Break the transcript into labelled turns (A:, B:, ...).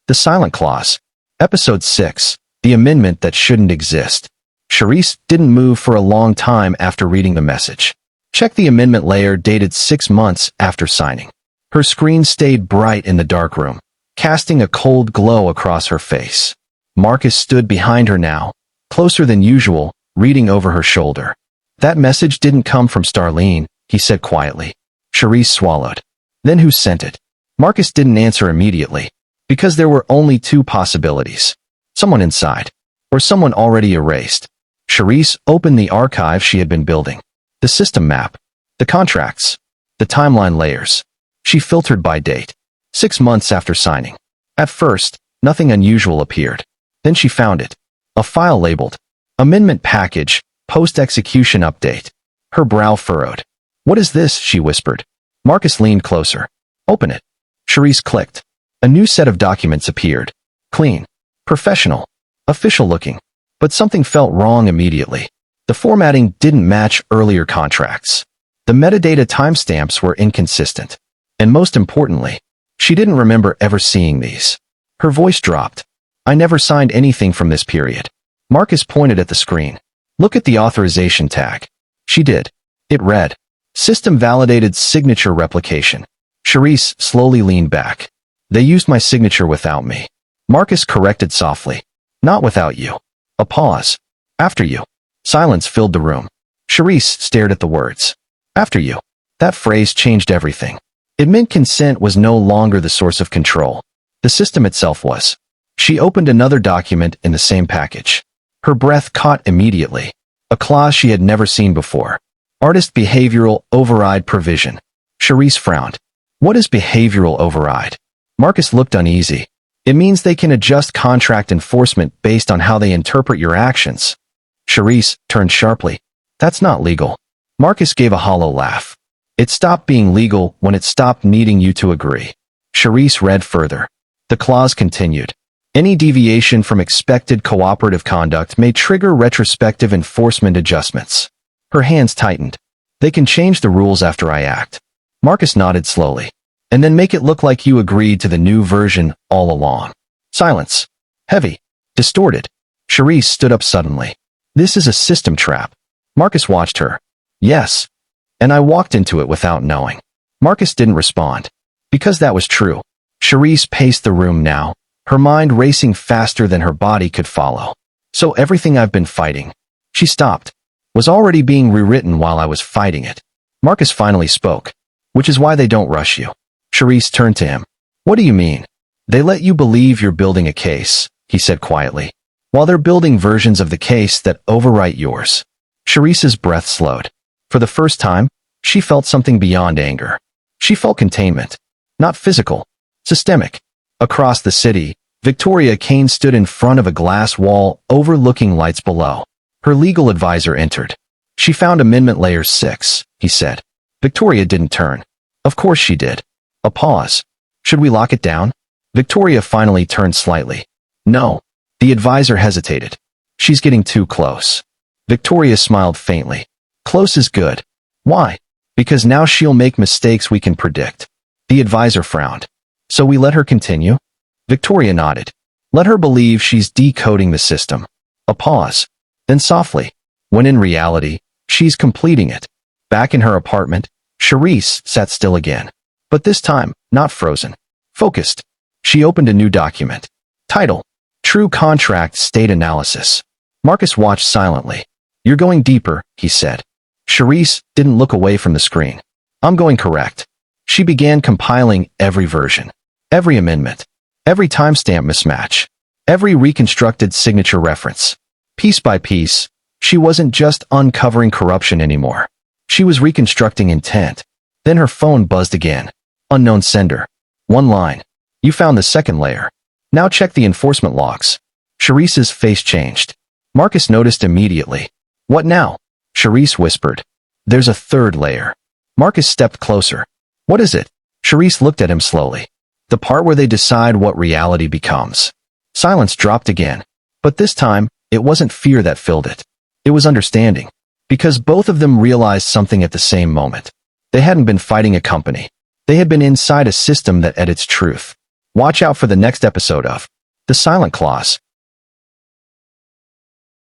A: The Silent Clause. Episode 6. The Amendment That Shouldn't Exist. Charisse didn't move for a long time after reading the message. Check the amendment layer dated 6 months after signing. Her screen stayed bright in the dark room, casting a cold glow across her face. Marcus stood behind her now, closer than usual, reading over her shoulder. That message didn't come from Starlene, he said quietly. Charisse swallowed. Then who sent it? Marcus didn't answer immediately, because there were only 2 possibilities. Someone inside, or someone already erased. Charisse opened the archive she had been building. The system map, the contracts, the timeline layers. She filtered by date. 6 months after signing. At first, nothing unusual appeared. Then she found it. A file labeled Amendment Package, Post-Execution Update. Her brow furrowed. What is this? She whispered. Marcus leaned closer. Open it. Charisse clicked. A new set of documents appeared. Clean. Professional. Official looking. But something felt wrong immediately. The formatting didn't match earlier contracts. The metadata timestamps were inconsistent. And most importantly, she didn't remember ever seeing these. Her voice dropped. I never signed anything from this period. Marcus pointed at the screen. Look at the authorization tag. She did. It read, System Validated Signature Replication. Charisse slowly leaned back. They used my signature without me. Marcus corrected softly. Not without you. A pause. After you. Silence filled the room. Charisse stared at the words. After you. That phrase changed everything. It meant consent was no longer the source of control. The system itself was. She opened another document in the same package. Her breath caught immediately. A clause she had never seen before. Artist Behavioral Override Provision. Charisse frowned. What is behavioral override? Marcus looked uneasy. It means they can adjust contract enforcement based on how they interpret your actions. Charisse turned sharply. That's not legal. Marcus gave a hollow laugh. It stopped being legal when it stopped needing you to agree. Charisse read further. The clause continued. Any deviation from expected cooperative conduct may trigger retrospective enforcement adjustments. Her hands tightened. They can change the rules after I act. Marcus nodded slowly. And then make it look like you agreed to the new version all along. Silence. Heavy. Distorted. Charisse stood up suddenly. This is a system trap. Marcus watched her. Yes. And I walked into it without knowing. Marcus didn't respond. Because that was true. Charisse paced the room now, her mind racing faster than her body could follow. So everything I've been fighting. She stopped. Was already being rewritten while I was fighting it. Marcus finally spoke. Which is why they don't rush you. Charisse turned to him. What do you mean? They let you believe you're building a case, he said quietly, while they're building versions of the case that overwrite yours. Charisse's breath slowed. For the first time, she felt something beyond anger. She felt containment. Not physical. Systemic. Across the city, Victoria Kane stood in front of a glass wall overlooking lights below. Her legal advisor entered. She found Amendment Layer 6, he said. Victoria didn't turn. Of course she did. A pause. Should we lock it down? Victoria finally turned slightly. No. The advisor hesitated. She's getting too close. Victoria smiled faintly. Close is good. Why? Because now she'll make mistakes we can predict. The advisor frowned. So we let her continue? Victoria nodded. Let her believe she's decoding the system. A pause. Then softly. When in reality, she's completing it. Back in her apartment, Charisse sat still again. But this time, not frozen. Focused. She opened a new document. Title. True Contract State Analysis. Marcus watched silently. You're going deeper, he said. Charisse didn't look away from the screen. I'm going correct. She began compiling every version. Every amendment. Every timestamp mismatch. Every reconstructed signature reference. Piece by piece, she wasn't just uncovering corruption anymore. She was reconstructing intent. Then her phone buzzed again. Unknown sender. One line. You found the second layer. Now check the enforcement logs. Charisse's face changed. Marcus noticed immediately. What now? Charisse whispered. There's a third layer. Marcus stepped closer. What is it? Charisse looked at him slowly. The part where they decide what reality becomes. Silence dropped again. But this time, it wasn't fear that filled it. It was understanding. Because both of them realized something at the same moment. They hadn't been fighting a company. They had been inside a system that edits truth. Watch out for the next episode of The Silent Clause.